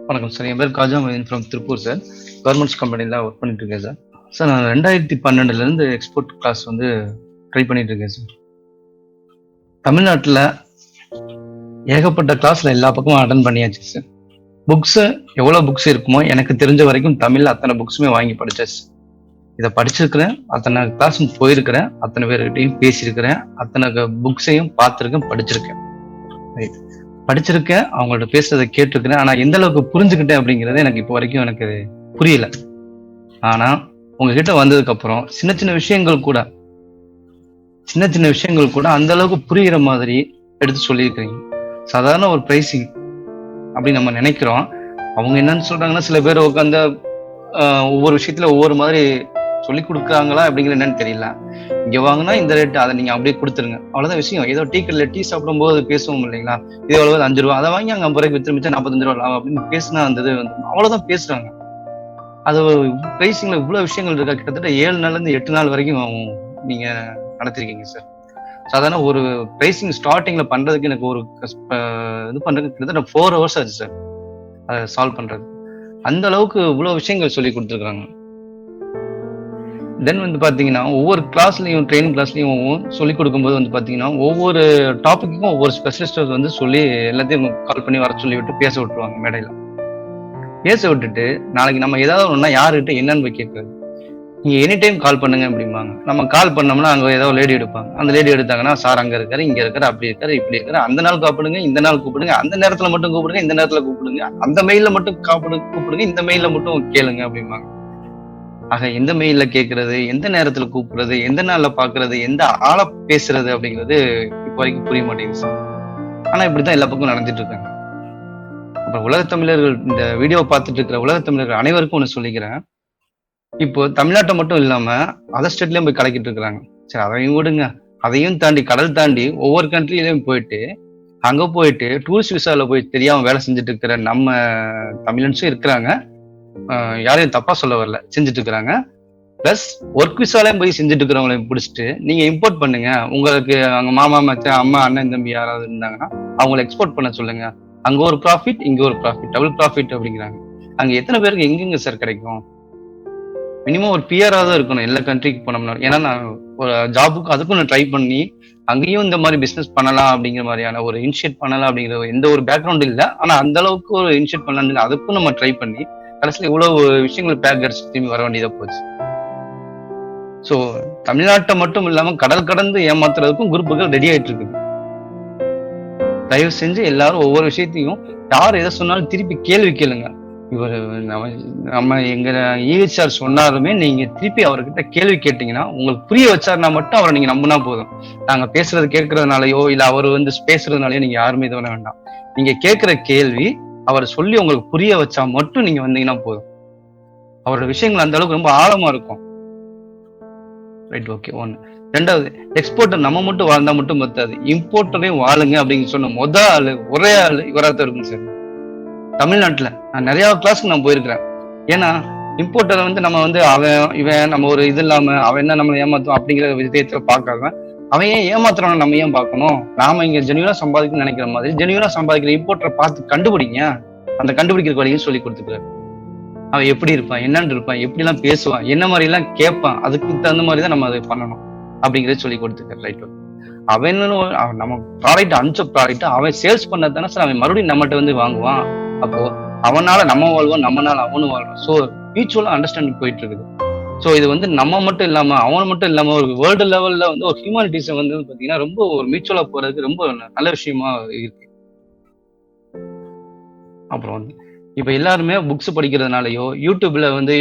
வணக்கம் சார். என் பேர் Khaja Moideen from Tiruppur sir. Governments கம்பெனியில் ஒர்க் பண்ணிட்டு இருக்கேன் சார். சார் நான் 2012 எக்ஸ்போர்ட் கிளாஸ் வந்து ட்ரை பண்ணிட்டு இருக்கேன் சார். தமிழ்நாட்டில் ஏகப்பட்ட கிளாஸில் எல்லா பக்கமும் அட்டன் பண்ணியாச்சு சார். புக்ஸு எவ்வளோ புக்ஸ் இருக்குமோ எனக்கு தெரிஞ்ச வரைக்கும் தமிழில் அத்தனை புக்ஸுமே வாங்கி படித்தாச்சு. இதை படிச்சிருக்கிறேன், அத்தனை கிளாஸும் போயிருக்கிறேன், அத்தனை பேர்கிட்டையும் பேசியிருக்கிறேன், அத்தனை புக்ஸையும் பார்த்துருக்கேன், படிச்சிருக்கேன். ரைட், படிச்சிருக்கேன், அவங்கள்ட்ட பேசுறதை கேட்டிருக்கிறேன். ஆனா எந்த அளவுக்கு புரிஞ்சுக்கிட்டேன் அப்படிங்கிறது எனக்கு இப்போ வரைக்கும் எனக்கு புரியல. ஆனா உங்ககிட்ட வந்ததுக்கு அப்புறம் சின்ன சின்ன விஷயங்கள் கூட அந்த அளவுக்கு புரிகிற மாதிரி எடுத்து சொல்லியிருக்கிறீங்க. சாதாரண ஒரு பிரைசிங் அப்படி நம்ம நினைக்கிறோம். அவங்க என்னன்னு சொல்றாங்கன்னா, சில பேர் உட்காந்து ஒவ்வொரு விஷயத்துல ஒவ்வொரு மாதிரி சொல்லி கொடுக்குறாங்களா அப்படிங்கிறது என்னன்னு தெரியல. இங்க வாங்கினா இந்த ரேட், அதை நீங்க அப்படியே கொடுத்துருங்க, அவ்வளவுதான் விஷயம். ஏதோ டீ கடையில் டீ சாப்பிடும் போது பேசுவோம் இல்லைங்களா, இது எவ்வளவு 5 ரூபா, அதை வாங்கி அங்க 50 ரூபாய்க்கு வித்து மிச்சம் 45 ரூபா அப்படின்னு பேசினா அந்த இது வந்து அவ்வளவுதான் பேசுறாங்க. அது பிரைசிங்ல இவ்வளவு விஷயங்கள் இருக்கா. கிட்டத்தட்ட 7 நாள்ல இருந்து 8 நாள் வரைக்கும் நீங்க நடத்திருக்கீங்க சார். சாதாரண ஒரு பிரைசிங் ஸ்டார்டிங்ல பண்றதுக்கு எனக்கு ஒரு இது பண்றதுக்கு கிட்டத்தட்ட 4 hours ஆச்சு சார் அதை சால்வ் பண்றது. அந்த அளவுக்கு இவ்வளவு விஷயங்கள் சொல்லி கொடுத்துருக்காங்க. தென் வந்து பாத்தீங்கன்னா ஒவ்வொரு கிளாஸ்லயும் ட்ரைனிங் கிளாஸ்லயும் சொல்லிக் கொடுக்கும்போது வந்து பாத்தீங்கன்னா ஒவ்வொரு டாபிக்கும் ஒவ்வொரு ஸ்பெஷலிஸ்ட் வந்து சொல்லி எல்லாத்தையும் கால் பண்ணி வர சொல்லி விட்டு பேச விட்டுருவாங்க. மேடையில பேச விட்டுட்டு நாளைக்கு நம்ம ஏதாவது ஒண்ணா யாருக்கிட்ட என்னன்னு போய் கேட்கறது, நீங்க எனி டைம் கால் பண்ணுங்க அப்படிம்பாங்க. நம்ம கால் பண்ணோம்னா அங்க ஏதாவது லேடி எடுப்பாங்க. அந்த லேடி எடுத்தாங்கன்னா, சார் அங்க இருக்காரு, இங்க இருக்காரு, அப்படி இருக்காரு, இப்படி இருக்காரு, அந்த நாள் கூப்பிடுங்க, இந்த நாள் கூப்பிடுங்க, அந்த நேரத்துல மட்டும் கூப்பிடுங்க, இந்த நேரத்துல கூப்பிடுங்க, அந்த மெயில மட்டும் கூப்பிடுங்க, இந்த மெயில மட்டும் கேளுங்க அப்படிம்பாங்க. ஆக எந்த மெயில கேட்கறது, எந்த நேரத்துல கூப்பிடுறது, எந்த நாள்ல பாக்குறது, எந்த ஆளை பேசுறது அப்படிங்கிறது இப்போ வரைக்கும் புரிய மாட்டேங்குது சார். ஆனா இப்படித்தான் எல்லா பக்கம் நடந்துட்டு இருக்காங்க. அப்புறம் உலகத் தமிழர்கள், இந்த வீடியோ பார்த்துட்டு இருக்கிற உலகத் தமிழர்கள் அனைவருக்கும் ஒண்ணு சொல்லிக்கிறேன். இப்போ தமிழ்நாட்டை மட்டும் இல்லாம அதர் ஸ்டேட்லயும் போய் கலக்கிட்டு இருக்கிறாங்க. சரி, அதையும் விடுங்க. அதையும் தாண்டி கடல் தாண்டி ஒவ்வொரு கண்ட்ரிலையும் போயிட்டு அங்க போயிட்டு டூரிஸ்ட் விசால போய் தெரியாம வேலை செஞ்சுட்டு இருக்கிற நம்ம தமிழன்ஸும் இருக்கிறாங்க. யாரையும் தப்பா சொல்ல வரல, செஞ்சுட்டு இருக்கிறாங்க. பிளஸ் ஒர்க் விசாலையும் போய் செஞ்சுட்டு இருக்கிறவங்களையும் பிடிச்சிட்டு நீங்க இம்போர்ட் பண்ணுங்க. உங்களுக்கு அங்க மாமா மச்சான் அம்மா அண்ணன் தம்பி யாராவது இருந்தாங்கன்னா அவங்களை எக்ஸ்போர்ட் பண்ண சொல்லுங்க. அங்க ஒரு ப்ராஃபிட், இங்க ஒரு ப்ராஃபிட், டபுள் ப்ராஃபிட் அப்படிங்கிறாங்க. அங்க எத்தனை பேருக்கு எங்கெங்க சார் கிடைக்கும்? மினிமம் ஒரு பிஆரா தான் இருக்கணும் எல்லா கண்ட்ரிக்கு போனோம்னா. ஏன்னா நான் ஒரு ஜாபுக்கு அதுக்கும் நான் ட்ரை பண்ணி அங்கேயும் இந்த மாதிரி பிசினஸ் பண்ணலாம் அப்படிங்கிற மாதிரியான ஒரு இனிஷியேட் பண்ணலாம் அப்படிங்கிற எந்த ஒரு பேக்ரவுண்ட் இல்லை. ஆனா அந்த அளவுக்கு ஒரு இனிஷியேட் பண்ணலாம், அதுக்கும் நம்ம ட்ரை பண்ணி கடைசியில் இவ்வளவு விஷயங்கள் பேக் அடிச்சு திரும்பி வர வேண்டியதா போச்சு. ஸோ தமிழ்நாட்டை மட்டும் இல்லாம கடல் கடந்து ஏமாத்துறதுக்கும் குரூப்புகள் ரெடி ஆயிட்டு இருக்குது. தயவு செஞ்சு எல்லாரும் ஒவ்வொரு விஷயத்தையும் யார் எதை சொன்னாலும் திருப்பி கேள்வி கேளுங்க. இவர் நம்ம எங்க இஹெச்ஆர் சொன்னாலுமே நீங்க திருப்பி அவர்கிட்ட கேள்வி கேட்டீங்கன்னா உங்களுக்கு புரிய வச்சாருன்னா மட்டும் அவரை நீங்க நம்பினா போதும். நாங்க பேசுறது கேட்கறதுனாலயோ இல்ல அவர் வந்து பேசுறதுனாலயோ நீங்க யாருமே இது பண்ண வேண்டாம். நீங்க கேட்கிற கேள்வி அவர் சொல்லி உங்களுக்கு புரிய வச்சா மட்டும் நீங்க வந்தீங்கன்னா போதும். அவரோட விஷயங்கள் அந்த அளவுக்கு ரொம்ப ஆழமா இருக்கும். Right, okay. ஒன்னு. ரெண்டாவது, எக்ஸ்போர்ட்டர் நம்ம மட்டும் வாழ்ந்தா மட்டும் பத்தாது, இம்போர்ட்டரையும் வாழுங்க அப்படின்னு சொன்ன ஒரே ஆளு இவராத்தான் இருக்கும் சார் தமிழ்நாட்டுல. நான் நிறைய கிளாஸ்க்கு நான் போயிருக்கிறேன். ஏன்னா இம்போர்ட்டரை வந்து நம்ம வந்து அவன் இவன் நம்ம ஒரு இது இல்லாம அவன் என்ன நம்மளை ஏமாத்தும் அப்படிங்கிற விஷயத்துல பார்க்காம அவன் ஏன் ஏமாத்துறான்னு நம்ம ஏன் பார்க்கணும்? நாம இங்க ஜென்யூனா சம்பாதிக்கணும்னு நினைக்கிற மாதிரி ஜென்யூனா சம்பாதிக்கிற இம்போர்ட்டரை பார்த்து கண்டுபிடிங்க. அந்த கண்டுபிடிக்கிற வழியும் சொல்லி கொடுத்துக்கிறாரு. அவன் எப்படி இருப்பான், என்னன்னு இருப்பான், எப்படி எல்லாம் பேசுவான், என்ன மாதிரி எல்லாம் கேட்பான், அதுக்கு தகுந்த மாதிரிதான் நம்ம அதை பண்ணணும் அப்படிங்கறத சொல்லி கொடுத்துருக்காரு. ரைட், அவன் நம்ம ப்ராடக்ட் அனுப்பிச்ச ப்ராடக்ட் அவன் சேல்ஸ் பண்ணதானே சார் அவன் மறுபடியும் நம்மகிட்ட வந்து வாங்குவான். அப்போ அவனால நம்ம வாழ்வோம், நம்மனால அவனும் வாழ்வான். ஸோ மியூச்சுவலா அண்டர்ஸ்டாண்டிங் போயிட்டு இருக்குது. ஸோ இது வந்து நம்ம மட்டும் இல்லாம அவன் மட்டும் இல்லாம ஒரு வேர்ல்டு லெவல்ல வந்து ஒரு ஹியூமானிட்டிஸை வந்து பாத்தீங்கன்னா ரொம்ப ஒரு மியூச்சுவலா போறதுக்கு ரொம்ப நல்ல விஷயமா இருக்கு. அப்புறம் வந்து இப்ப எல்லாருமே புக்ஸ் படிக்கிறதுனாலயோ யூடியூப்ல வந்து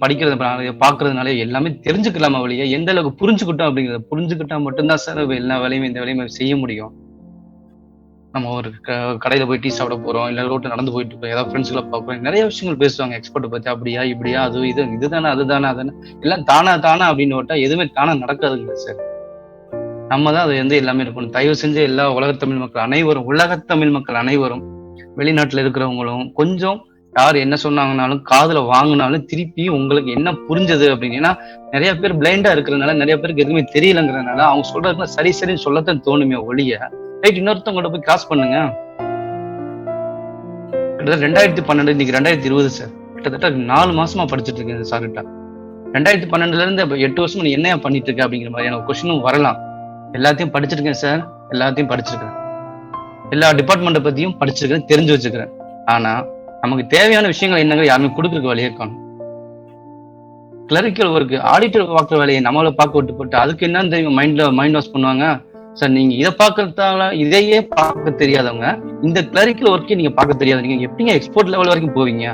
படிக்கிறதுனாலயோ பாக்குறதுனாலயோ எல்லாமே தெரிஞ்சுக்கலாமா வழியா எந்த அளவுக்கு புரிஞ்சுக்கிட்டோம் அப்படிங்கிறத புரிஞ்சுக்கிட்டா மட்டும்தான் சார் எல்லா வேலையும் இந்த வேலையும் செய்ய முடியும். நம்ம ஒரு கடையில போய் டீ சாப்பிட போறோம், இல்ல ரோட்டு நடந்து போயிட்டு இருக்கோம், ஏதாவது ஃப்ரெண்ட்ஸ்களை பார்ப்போம், நிறைய விஷயங்கள் பேசுவாங்க எக்ஸ்போர்ட் பத்தி. அப்படியா இப்படியா அது இதுதானே அதுதானே அதானே எல்லாம் தானா அப்படின்னு விட்டா எதுவுமே தானா நடக்காதுங்க சார். நம்ம தான் அது வந்து எல்லாமே இருக்கணும். தயவு செஞ்சு எல்லா உலகத்தமிழ் மக்கள் அனைவரும் வெளிநாட்டுல இருக்கிறவங்களும் கொஞ்சம் யார் என்ன சொன்னாங்கனாலும் காதுல வாங்கினாலும் திருப்பி உங்களுக்கு என்ன புரிஞ்சது அப்படின்னு. ஏன்னா நிறைய பேர் பிளைண்டா இருக்கிறதுனால நிறைய பேருக்கு எதுவுமே தெரியலங்கிறதுனால அவங்க சொல்றதுக்கு சரி சரின்னு சொல்லத்தான் தோணுமே ஒழிய ரைட் இன்னொருத்தவங்கள்ட்ட போய் கிராஸ் பண்ணுங்க. கிட்டத்தட்ட 2012 இன்னைக்கு 2020 சார். கிட்டத்தட்ட 4 மாசமா படிச்சுட்டு இருக்கேன் சார் கிட்ட. 2012ல இருந்து 8 வருஷம் நீ என்னையா பண்ணிட்டு இருக்க அப்படிங்கிற மாதிரியான கொஸ்டினும் வரலாம். எல்லாத்தையும் படிச்சிருக்கேன் சார், எல்லாத்தையும் படிச்சிருக்கேன். எல்லா டிபார்ட்மெண்ட்டை பத்தியும் படிச்சிருக்கேன், தெரிஞ்சு வச்சுக்கிறேன். ஆனா நமக்கு தேவையான விஷயங்கள் என்னங்க யாருமே கொடுக்கறதுக்கு வழியே காணும். கிளரிக்கல் ஒர்க், ஆடிட்டர் பார்க்குற வேலையை நம்மள பார்க்க விட்டு போட்டு அதுக்கு என்னன்னு தெரியும் மைண்ட் வாஷ் பண்ணுவாங்க. சார் நீங்க இதை பார்க்கறதால இதையே பார்க்க தெரியாதவங்க இந்த கிளரிக்கல் ஒர்க்கே நீங்க பார்க்க தெரியாது, நீங்க எப்படிங்க எக்ஸ்போர்ட் லெவல் வரைக்கும் போவீங்க?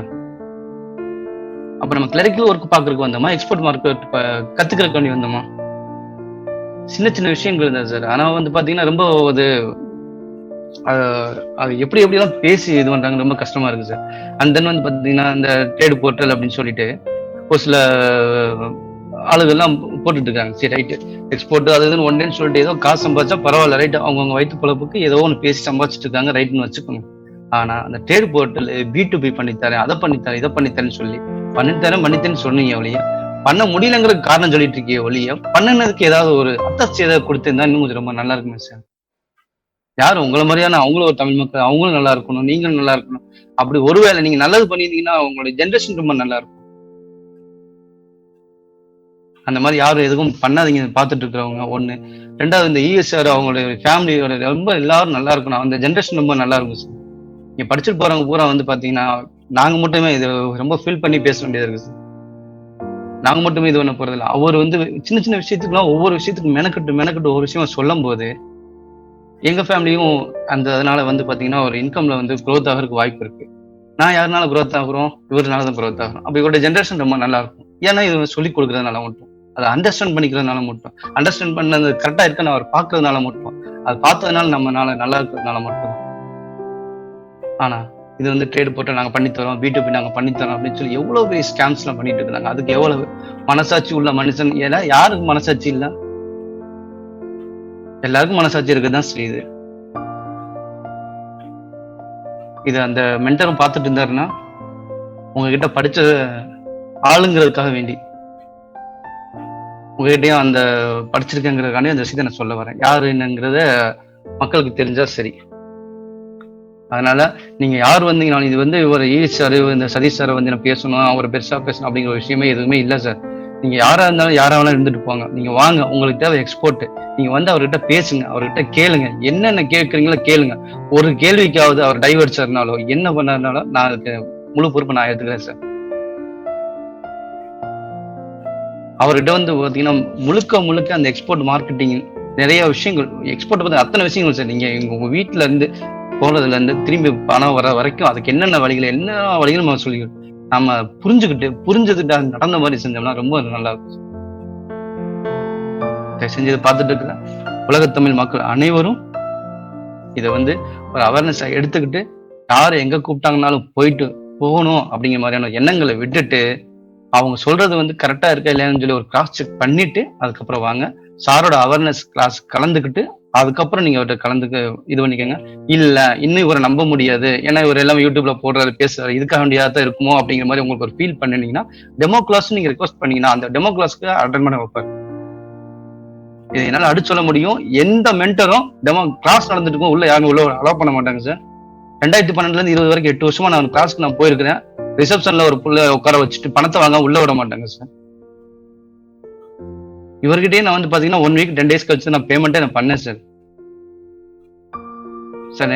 அப்ப நம்ம கிளரிக்கல் ஒர்க் பார்க்கறதுக்கு வந்தோமா, எக்ஸ்போர்ட் மார்க்கெட் கத்துக்கிறதுக்கு வேண்டி வந்தோமா? சின்ன சின்ன விஷயங்கள் தான் சார். ஆனா வந்து பாத்தீங்கன்னா ரொம்ப அது எப்படி எப்படிலாம் பேசி இது பண்றாங்க, ரொம்ப கஷ்டமா இருக்கு சார். அண்ட் தென் வந்து பாத்தீங்கன்னா இந்த ட்ரேடு போர்ட்டல் அப்படின்னு சொல்லிட்டு ஒரு சில ஆளுகள்லாம் போட்டுட்டு இருக்காங்க. சரி ரைட்டு, எக்ஸ்போர்ட் அது இதுன்னு ஒன்றேன்னு சொல்லிட்டு ஏதோ காசு சம்பாதிச்சா பரவாயில்ல, ரைட், அவங்கவுங்க வயிற்று பொழப்புக்கு ஏதோ ஒன்று பேசி சம்பாதிச்சுட்டு இருக்காங்க, ரைட்னு வச்சுக்கோங்க. ஆனா அந்த ட்ரேடு போர்ட்டல் B2B பண்ணித்தரேன், அதை பண்ணித்தரேன், இதை பண்ணித்தரேன்னு சொல்லி பண்ணித்தரேன்னு சொன்னீங்க ஒழிய பண்ண முடியலங்கிறதுக்கு காரணம் சொல்லிட்டு இருக்கே ஒழிய பண்ணினதுக்கு ஏதாவது ஒரு அத்தாட்சி ஏதாவது கொடுத்திருந்தா இன்னும் கொஞ்சம் ரொம்ப நல்லா இருக்குமே சார். யாரும் உங்களை மாதிரியான அவங்களும் ஒரு தமிழ் மக்கள், அவங்களும் நல்லா இருக்கணும், நீங்களும் நல்லா இருக்கணும். அப்படி ஒருவேளை நீங்க நல்லது பண்ணிருந்தீங்கன்னா உங்களுடைய ஜென்ரேஷன் ரொம்ப நல்லா இருக்கும். அந்த மாதிரி யாரும் எதுவும் பண்ணாதீங்க பார்த்துட்டு இருக்கிறவங்க. ஒண்ணு. ரெண்டாவது, இந்த ESR அவங்களுடைய ஃபேமிலியோட ரொம்ப எல்லாரும் நல்லா இருக்கணும், அந்த ஜென்ரேஷன் ரொம்ப நல்லா இருக்கும் சார். நீங்க படிச்சுட்டு போறவங்க பூரா வந்து பாத்தீங்கன்னா நாங்க மட்டுமே இது ரொம்ப ஃபீல் பண்ணி பேச வேண்டியதா இருக்கு சார். நாங்க மட்டுமே இது பண்ண போறதில்ல. அவர் வந்து சின்ன சின்ன விஷயத்துக்குலாம் ஒவ்வொரு விஷயத்துக்கும் மெனக்கட்டு ஒவ்வொரு விஷயமா சொல்லும் போது எங்க ஃபேமிலியும் அதனால வந்து பாத்தீங்கன்னா ஒரு இன்கம்ல வந்து growth ஆகிறதுக்கு வாய்ப்பு இருக்கு. நான் யாருனால growth ஆகுறோம், இவருனால தான் growth ஆகுறோம். அப்ப இவரோட ஜென்ரேஷன் ரொம்ப நல்லா இருக்கும். ஏன்னா இது சொல்லிக் கொடுக்கறதுனால மட்டும், அதை அண்டர்ஸ்டாண்ட் பண்ணிக்கிறதுனால மட்டும், அண்டர்ஸ்டாண்ட் பண்ணது கரெக்டா இருக்குன்னு அவர் பார்க்கறதுனால மட்டும், அது பார்த்ததுனால நம்மனால நல்லா இருக்கிறதுனால மட்டும். ஆனா இது வந்து ட்ரேட் போட்டு நாங்க பண்ணித்தரோம், B2B நாங்க பண்ணித்தரோம் அப்படின்னு சொல்லி எவ்வளவு பெரிய ஸ்கேம்ஸ் எல்லாம் பண்ணிட்டு இருக்காங்க. அதுக்கு எவ்வளவு மனசாட்சி உள்ள மனுஷன், ஏன்னா யாருக்கு மனசாட்சி இல்ல? எல்லாருக்கும் மனசாட்சி இருக்குதான் செய்யுது. இது அந்த மென்டரும் பார்த்துட்டு இருந்தாருன்னா உங்ககிட்ட படிச்ச ஆளுங்கிறதுக்காக வேண்டி உங்ககிட்டயும் அந்த படிச்சிருக்கேங்கிறதுக்காண்டி அந்த விஷயத்தை நான் சொல்ல வரேன். யாரு என்னங்கிறத மக்களுக்கு தெரிஞ்சா சரி. அதனால நீங்க யார் வந்தீங்கனாலும் இது வந்து இவர் சார், இந்த சதீஷ் சாரை வந்து நான் பேசணும், அவரை பெருசா பேசணும் அப்படிங்கிற விஷயமே எதுவுமே இல்லை சார். நீங்க யாரா இருந்தாலும் யாராவது இருந்துட்டு போங்க, நீங்க வாங்க, உங்களுக்கு தேவை எக்ஸ்போர்ட், நீங்க வந்து அவர்கிட்ட பேசுங்க, அவர்கிட்ட கேளுங்க, என்னென்ன கேட்குறீங்களோ கேளுங்க. ஒரு கேள்விக்காவது அவர் டைவர்ட்ஸர்னாலோ என்ன பண்ணாருனாலோ நான் அதுக்கு முழு பொறுப்பு நான் எடுத்துக்கிறேன் சார். அவர்கிட்ட வந்து பாத்தீங்கன்னா முழுக்க அந்த எக்ஸ்போர்ட் மார்க்கெட்டிங் நிறைய விஷயங்கள், எக்ஸ்போர்ட் பத்தி அத்தனை விஷயங்கள் சார். நீங்க உங்க வீட்டுல இருந்து போனதுல இருந்து திரும்பி பணம் வர வரைக்கும் அதுக்கு என்னென்ன வழிகள் நம்ம சொல்லி நம்ம புரிஞ்சுக்கிட்டு நடந்த மாதிரி செஞ்சோம்னா ரொம்ப நல்லா இருக்கும். செஞ்சது பார்த்துட்டு இருக்கிற உலக தமிழ் மக்கள் அனைவரும் இதை வந்து ஒரு அவேர்னஸ் எடுத்துக்கிட்டு யாரு எங்க கூப்பிட்டாங்கனாலும் போயிட்டு போகணும் அப்படிங்கிற மாதிரியான எண்ணங்களை விட்டுட்டு அவங்க சொல்றது வந்து கரெக்டா இருக்கா இல்லையான்னு சொல்லி ஒரு கிராஸ் செக் பண்ணிட்டு அதுக்கப்புறம் வாங்க. சாரோட அவேர்னஸ் கிளாஸ் கலந்துக்கிட்டு அதுக்கப்புறம் நீங்க அவர்கிட்ட கலந்துக்க இது பண்ணிக்கோங்க. இல்ல இன்னும் இவரை நம்ப முடியாது, ஏன்னா இவர் எல்லாம் யூடியூப்ல போடுறாரு பேசுறாரு, இதுக்காக வேண்டியதான் இருக்குமோ அப்படிங்கிற மாதிரி உங்களுக்கு ஒரு ஃபீல் பண்ணினீங்கன்னா டெமோ கிளாஸ் நீங்க ரெக்வஸ்ட் பண்ணீங்கன்னா அந்த டெமோ கிளாஸ்க்கு அட்டென்ட் பண்ண வைப்பாரு. இது என்னால அடிச்சு சொல்ல முடியும். எந்த மென்டரும் டெமோ கிளாஸ் நடந்துட்டு இருக்கும் உள்ள யாரும் உள்ள அலோவ் பண்ண மாட்டாங்க சார். 2012 இருந்து 20 வரைக்கும் 8 வருஷமா நான் கிளாஸ்க்கு நான் போயிருக்கிறேன். ரிசப்ஷன்ல ஒரு புள்ள உட்கார வச்சுட்டு பணத்தை வாங்க உள்ள விட மாட்டாங்க சார். இவர்கிட்டயே நான் வந்து பாத்தீங்கன்னா 1 வீக் 10 டேஸ் கழிச்சு நான் பேமெண்ட்டே நான் பண்ணேன் சார்.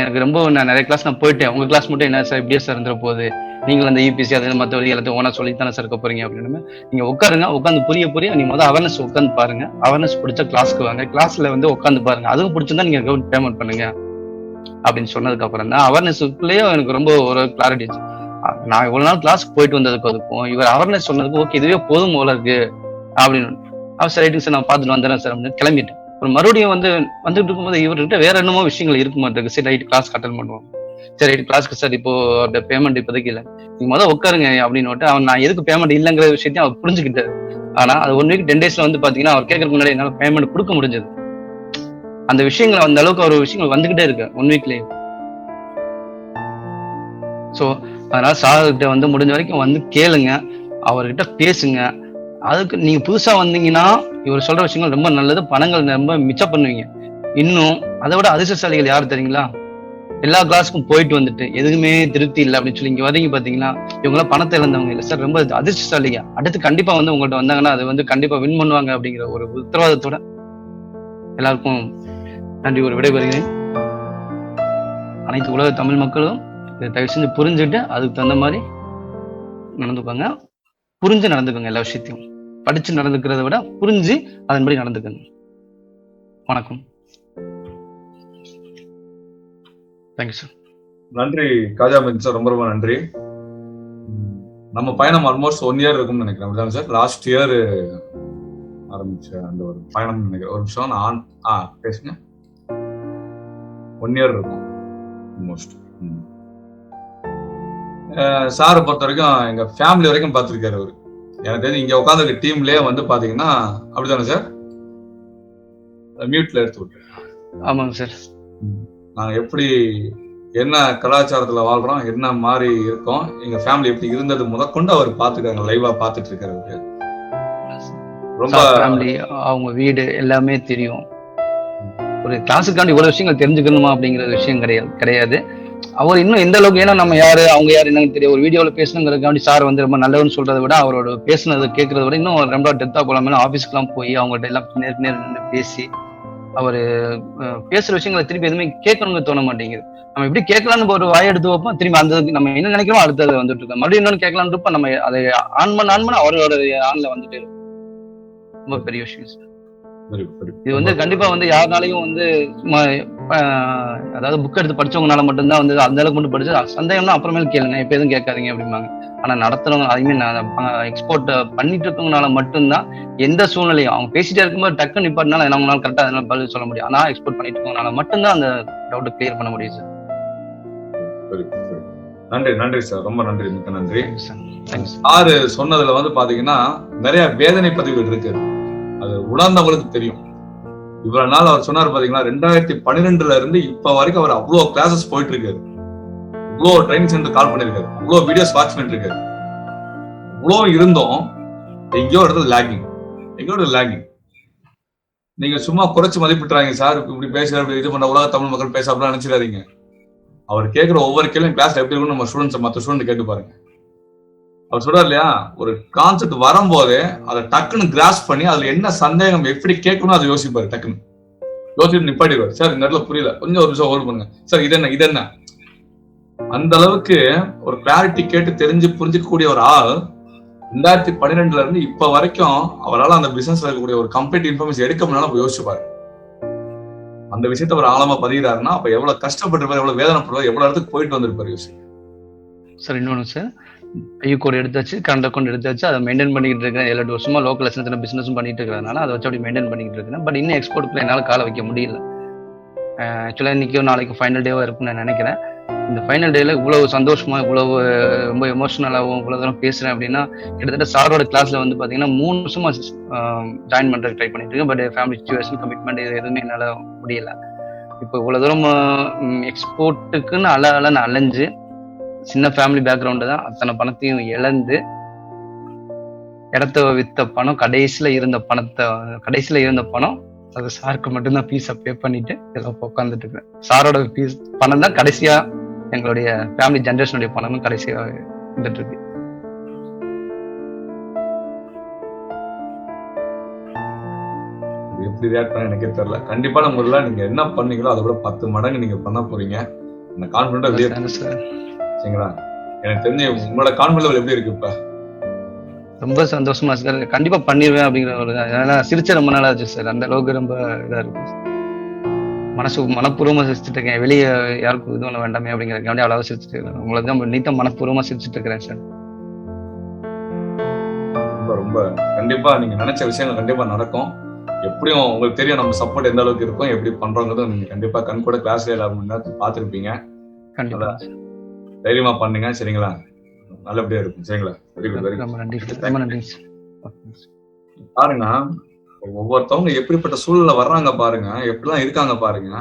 எனக்கு ரொம்ப நான் நிறைய கிளாஸ் நான் போயிட்டேன், உங்க கிளாஸ் மட்டும் என்ன சார் இப்படியே சார் இருந்துற போகுது, நீங்களும் அந்த EPC அது மற்ற வழி எல்லாத்தையும் ஓனா சொல்லித்தானே சார் இருக்க போறீங்க அப்படின்னு. நீங்க உட்காருங்க, உட்காந்து புரிய நீங்க முதல் அவேர்னஸ் உட்காந்து பாருங்க, அவேர்னஸ் பிடிச்ச கிளாஸ்க்கு வாங்க, கிளாஸ்ல வந்து உட்காந்து பாருங்க, அதுவும் பிடிச்சிருந்தா நீங்க பேமெண்ட் பண்ணுங்க அப்படின்னு சொன்னதுக்கு அப்புறம் தான் அவேர்னஸ்க்குள்ளேயே எனக்கு ரொம்ப ஒரு கிளாரிட்டி. நான் இவ்வளவு நாள் கிளாஸ்க்கு போயிட்டு வந்ததுக்கு அதுக்கும் இவர் அவேர்னஸ் சொன்னதுக்கு ஓகே இதுவே போதும் போல இருக்கு அப்படின்னு சார் ரைட்டுங்க சார் நான் பார்த்துட்டு வந்துடுறேன் சார் அப்படின்னு கிளம்பிட்டேன். அப்புறம் மறுபடியும் வந்துட்டு இருக்கும்போது இவர்கிட்ட வேற என்னமோ விஷயங்கள் இருக்க மாட்டேங்குது. சரி ரைட் கிளாஸ் அட்டென்ட் பண்ணுவோம், சரி ரைட் கிளாஸ்க்கு சார் இப்போ அவருடைய பேமெண்ட் இப்போதைக்கு இல்லை, நீங்க முதல் உட்காருங்க அப்படின்னு அவன் நான் எதுக்கு பேமெண்ட் இல்லைங்கிற விஷயத்தையும் அவர் புரிஞ்சுக்கிட்டாரு. ஆனா அது 1 வீக் 10 டேஸ்ல வந்து பாத்தீங்கன்னா அவர் கேட்கறதுக்கு முன்னாடி என்னால பேமெண்ட் கொடுக்க முடிஞ்சது. அந்த விஷயங்கள் அந்த அளவுக்கு ஒரு விஷயங்கள் வந்துகிட்டே இருக்கு 1 வீக்லயே. ஸோ அதனால சார்கிட்ட வந்து முடிஞ்ச வரைக்கும் வந்து கேளுங்க, அவர்கிட்ட பேசுங்க. அதுக்கு நீங்க புதுசா வந்தீங்கன்னா இவர் சொல்ற விஷயங்கள் ரொம்ப நல்லது, பணங்கள் ரொம்ப மிச்சம் பண்ணுவீங்க. இன்னும் அதை விட அதிர்ஷ்டசாலிகள் யாரு தெரியுங்களா? எல்லா கிளாஸுக்கும் போயிட்டு வந்துட்டு எதுவுமே திருப்தி இல்லை அப்படின்னு சொல்லி இங்க வரீங்க பாத்தீங்கன்னா, இவங்களாம் பணத்தை இழந்தவங்க இல்லை சார், ரொம்ப அதிர்ஷ்டசாலிங்க. அடுத்து கண்டிப்பா வந்து உங்கள்கிட்ட வந்தாங்கன்னா அது வந்து கண்டிப்பா வின் பண்ணுவாங்க அப்படிங்கிற ஒரு உத்தரவாதத்தோட எல்லாருக்கும் நன்றி ஒரு விடைபெறுகிறேன். அனைத்து உலக தமிழ் மக்களும் இதை தயவு செஞ்சு புரிஞ்சுட்டு அதுக்கு தகுந்த மாதிரி நடந்துக்கோங்க. புரிஞ்சு நடந்துக்கோங்க. எல்லா விஷயத்தையும் படிச்சு நடந்துக்கிறத விட புரிஞ்சு அதன்படி நடந்துக்கோங்க. வணக்கம். Thank you sir. நன்றி காஜா சார், ரொம்ப ரொம்ப நன்றி. நம்ம பயணம் ஆல்மோஸ்ட் 1 இயர் இருக்கும்னு நினைக்கிறேன், அப்படிதான் சார்? லாஸ்ட் இயர் ஆரம்பிச்ச அந்த ஒரு பயணம் நினைக்கிறேன். ஒரு நிமிஷம் நான் பேசுங்க. 1 இயர் இருக்கும் ஆல்மோஸ்ட். சாரை பொறுத்த வரைக்கும் எங்க ஃபேமிலி வரைக்கும் பார்த்துருக்காரு அவரு. எனக்கு தெரிஞ்சு இங்க உட்காந்துருக்க டீம்லயே வந்து பாத்தீங்கன்னா அப்படிதானே சார்? மியூட்ல எடுத்து விட்டு. ஆமாங்க சார். நாங்க எப்படி என்ன கலாச்சாரத்துல வாழ்றோம், என்ன மாதிரி இருக்கோம், எங்க ஃபேமிலி எப்படி இருந்தது முதற்கொண்டு அவர் பாத்துக்காங்க, லைவா பாத்துட்டு இருக்காரு. ரொம்ப ஃபேமிலி, அவங்க வீடு எல்லாமே தெரியும். ஒரு கிளாஸுக்காண்டி இவ்வளவு விஷயங்கள் தெரிஞ்சுக்கணுமா அப்படிங்கிற விஷயம் கிடையாது. அவர் இன்னும் எந்த அளவுக்கு, ஏன்னா நம்ம யாரு அவங்க யாரு என்னன்னு தெரியும். ஒரு வீடியோவில் பேசணுங்கிறதுக்காண்டி சார் வந்து ரொம்ப நல்லவன்னு சொல்றதை விட அவரோட பேசுனதை கேட்கறத விட இன்னும் ரொம்ப டெப்தா போலாமல் ஆஃபீஸ்க்குலாம் போய் அவங்கள்ட்ட எல்லாம் நேருக்கு நேர் நின்று பேசி அவர் பேசுற விஷயங்களை திருப்பி எதுவுமே கேட்கணும்னு தோண மாட்டேங்குது. நம்ம எப்படி கேட்கலான்னு ஒரு வாய் எடுத்து வைப்போம், திரும்பி அந்த நம்ம என்ன நினைக்கிறோம் அடுத்தது வந்துட்டு இருக்கோம். மறுபடியும் இன்னொன்னு கேட்கலான்னு இருப்போம், நம்ம அதை ஆன் பண்ண அவரோட ஆன்ல வந்துட்டு ரொம்ப பெரிய விஷயம். இது வந்து கண்டிப்பா வந்து யாருனாலையும் வந்து அதாவது புக் எடுத்து படிச்சவங்கனால மட்டும்தான் வந்து அந்த அளவுக்கு மட்டும் படிச்சு சந்தேகம்னா அப்புறமேல கேளுங்க, எப்ப எதுவும் கேட்காதீங்க அப்படிம்பாங்க. ஆனா நடத்துறவங்க, அதுமே எக்ஸ்போர்ட் பண்ணிட்டு இருக்கவங்கனால மட்டும்தான் எந்த சூழ்நிலையும் அவங்க பேசிட்டே இருக்கும்போது டக்கு நிப்பாட்டினால நம்மளால கரெக்டா அதனால பதில் சொல்ல முடியும். ஆனா எக்ஸ்போர்ட் பண்ணிட்டு இருக்கவங்கனால மட்டும்தான் அந்த டவுட் கிளியர் பண்ண முடியும் சார். நன்றி நன்றி சார், ரொம்ப நன்றி, மிக்க நன்றி. சார் சொன்னதுல வந்து பாத்தீங்கன்னா நிறைய வேதனை பதிவுகள் இருக்கு, அது உணர்ந்தவங்களுக்கு தெரியும். இவ்வளவு நாள் அவர் சொன்னார் பாத்தீங்கன்னா 2012 இருந்து இப்ப வரைக்கும் அவர் அவ்வளவு கிளாஸஸ் போயிட்டு இருக்காரு, அவ்வளவு ட்ரைனிங் சென்டர் கால் பண்ணிருக்காரு, அவ்வளவு வீடியோஸ் வாட்ச் பண்ணிட்டு இருக்காரு. இவ்வளவு இருந்தோம் எங்கேயோ இடத்துல லேகிங். நீங்க சும்மா குறைச்சு மதிப்பிட்டுறாங்க சார், இப்படி பேசுற இது பண்ண உலக தமிழ் மக்கள் பேச அப்படிலாம் நினைச்சிடாதீங்க. அவர் கேட்கிற ஒவ்வொரு கேள்வியும் கிளாஸ்ல எப்படி இருக்குன்னு நம்ம ஸ்டூடெண்ட்ஸ் மற்ற ஸ்டூடெண்ட் கேட்டு பாருங்க. அவர் சொல்றாரு இல்லையா, ஒரு கான்செப்ட் வரும்போது அதை டக்குன்னு கிராஸ் பண்ணி அதுல என்ன சந்தேகம் எப்படி கேட்கணும் அதை யோசிப்பாரு. டக்குன்னு யோசிச்சு நிப்பாட்டிடுவார். சார் இந்த இடத்துல புரியல, கொஞ்சம் ஒரு நிமிஷம் ஹோல்ட் பண்ணுங்க சார், இது என்ன. அந்த அளவுக்கு ஒரு கிளாரிட்டி கேட்டு தெரிஞ்சு புரிஞ்சுக்கக்கூடிய ஒரு ஆள் 2012 இருந்து இப்ப வரைக்கும் அவரால் அந்த பிசினஸ்ல இருக்கக்கூடிய ஒரு கம்ப்ளீட் இன்ஃபர்மேஷன் எடுக்க முடியாலும் யோசிச்சுப்பாரு. அந்த விஷயத்த ஒரு ஆழமா பதிகிறாருன்னா அப்ப எவ்வளவு கஷ்டப்பட்டிருப்பாரு, எவ்வளவு வேதனைப்படுவார், எவ்வளவு இடத்துக்கு போயிட்டு வந்திருப்பாரு யோசி சார். இன்னொன்னு சார், ஐ கோட் எடுத்தாச்சு, கரண்ட் அக்கௌண்ட் எடுத்தாச்சு, அதை மெயின்டைன் பண்ணிட்டு இருக்கேன். 7-8 வருஷமா லோக்கல் சின்ன பிசினஸும் பண்ணிட்டு இருக்கிறதுனால அதை வச்சு அப்படி மெயின்டைன் பண்ணிட்டு இருக்கேன். பட் இன்னும் எக்ஸ்போர்ட்டுக்குள்ள என்னால் காலை வைக்க முடியல. ஆக்சுவலாக இன்னைக்கோ நாளைக்கு ஃபைனல் டேவா இருக்கும்னு நான் நினைக்கிறேன். இந்த ஃபைனல் டேல இவ்வளவு சந்தோஷமா, இவ்வளவு ரொம்ப எமோஷனலாகவும் இவ்வளவு தூரம் பேசுறேன் அப்படின்னா, கிட்டத்தட்ட சாரோட கிளாஸ்ல வந்து பாத்தீங்கன்னா 3 வருஷமா ஜாயின் பண்றதுக்கு ட்ரை பண்ணிட்டு இருக்கேன். பட் ஃபேமிலி சிச்சுவேஷன், கமிட்மெண்ட் இது எதுவுமே என்னால முடியல. இப்போ இவ்வளவு தூரம் எக்ஸ்போர்ட்டுக்குன்னு அலைன்னு அலைஞ்சு சின்ன ஃபேமிலி பேக்ரவுண்டு தான், அத்தனை பணத்தையும் இழந்து இடத்த வித்த பணம், கடைசியில இருந்த பணம் அது சாருக்கு மட்டும்தான் ஃபீஸை பே பண்ணிட்டு இதெல்லாம் உட்காந்துட்டு இருக்கேன். சாரோட ஃபீஸ் பணம் தான் கடைசியா எங்களுடைய ஃபேமிலி ஜென்ரேஷனுடைய பணமும் கடைசியா இருந்துட்டு இருக்கு. எப்படி ரியாக்ட் பண்ண எனக்கே தெரியல. கண்டிப்பான முறையில் நீங்க என்ன பண்ணீங்களோ அதை விட 10 மடங்கு நீங்க பண்ண போறீங்க. அந்த கான்ஃபிடன்டா வெளியே சரிங்களா? எனக்கு தெரிஞ்சு உங்களோட கான்ஃபிடன்ஸ் எப்படி இருக்கு இப்ப? ரொம்ப சந்தோஷமா சார், கண்டிப்பா பண்ணிடுவேன் அப்படிங்கிற ஒரு சிரிச்ச ரொம்ப நாள் ஆச்சு சார். அந்த அளவுக்கு ரொம்ப இதா இருக்கு, மனப்பூர்வமா சிரிச்சுட்டு இருக்கேன். வெளியே யாருக்கும் இது பண்ண வேண்டாமே அப்படிங்கிறதுக்காண்டி அவ்வளவு சிரிச்சுட்டு இருக்கேன். உங்களுக்கு தான் நீத்தம் மனப்பூர்வமா சிரிச்சுட்டு இருக்கிறேன் சார். ரொம்ப ரொம்ப கண்டிப்பா நீங்க நினைச்ச விஷயங்கள் கண்டிப்பா நடக்கும். எப்படியும் உங்களுக்கு தெரியும் நம்ம சப்போர்ட் எந்த அளவுக்கு இருக்கும், எப்படி பண்றோங்கிறது நீங்க கண்டிப்பா கண் கூட கிளாஸ்ல 7 மணி நேரத்துக்கு பார்த்துருப்பீங்க. கண்டிப்பா தைரியமா பண்ணுங்க சரிங்களா? நல்லபடியா இருக்கும் சரிங்களா? பாருங்க, ஒவ்வொருத்தவங்க எப்படிப்பட்ட சூழ்நிலை வர்றாங்க பாருங்க, எப்படிலாம் இருக்காங்க பாருங்க.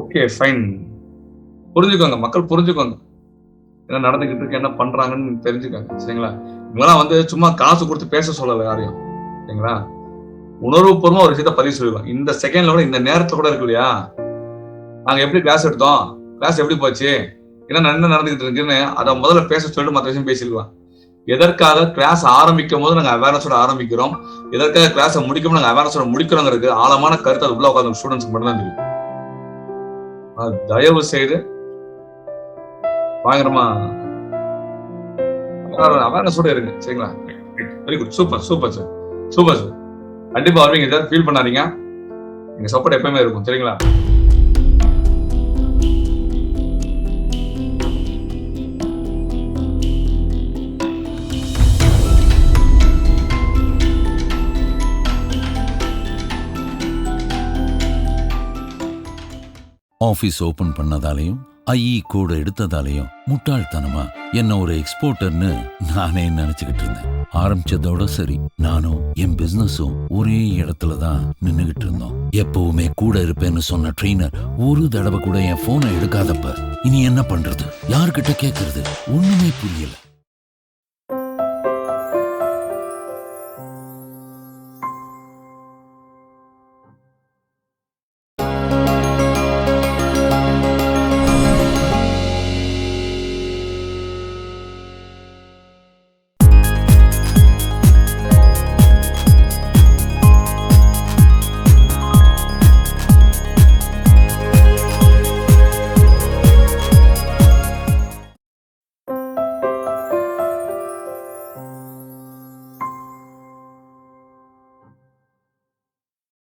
ஓகே ஃபைன், புரிஞ்சுக்கோங்க, மக்கள் புரிஞ்சுக்கோங்க என்ன நடந்துகிட்டு இருக்கு, என்ன பண்றாங்கன்னு தெரிஞ்சுக்கோங்க சரிங்களா? இவங்கெல்லாம் வந்து சும்மா காசு கொடுத்து பேச சொல்லல யாரையும் சரிங்களா? உணர்வுபூர்வமா ஒரு விஷயத்த பதிவு சொல்லிடுவோம். இந்த செகண்ட்ல கூட, இந்த நேரத்துல கூட இருக்கு இல்லையா, நாங்க எப்படி கிளாஸ் எடுத்தோம், கிளாஸ் எப்படி போச்சு, என்ன நடந்துகிட்டு இருக்குன்னு அதை முதல்ல பேச சொல்லிட்டு மற்ற விஷயம் பேசிடுவோம். எதற்காக கிளாஸ் ஆரம்பிக்கும் போது நாங்க அவேர்னஸோட ஆரம்பிக்கிறோம், எதற்காக கிளாஸை முடிக்கும் நாங்க அவேர்னஸோட முடிக்கிறோங்கிறது ஆழமான கருத்து அது உள்ள உட்காந்து ஸ்டூடெண்ட்ஸ்க்கு மட்டும் தான் தெரியும். தயவு செய்து பயங்கரமா அவேர்னஸோட இருங்க, சரிங்களா? Very good, super super sir, super sir. கண்டிப்பா வருவீங்க சார், ஃபீல் பண்ணாதீங்க. எங்க சப்போர்ட் எப்பவுமே இருக்கும், சரிங்களா? ஆபீஸ் ஓபன் பண்ணதாலையும் ஐஇ கூட எடுத்ததாலையும் முட்டாள்தனமா என்ன ஒரு எக்ஸ்போர்ட்டர்னு நானே நினைச்சுக்கிட்டு இருந்தேன். ஆரம்பிச்சதோட சரி, நானும் என் பிசினஸும் ஒரே இடத்துல தான் நின்னுகிட்டு இருந்தோம். எப்பவுமே கூட இருப்பேன்னு சொன்ன ட்ரெயினர் ஒரு தடவை கூட என் போனை எடுக்காதப்ப இனி என்ன பண்றது, யார்கிட்ட கேட்கறது, ஒண்ணுமே புரியல.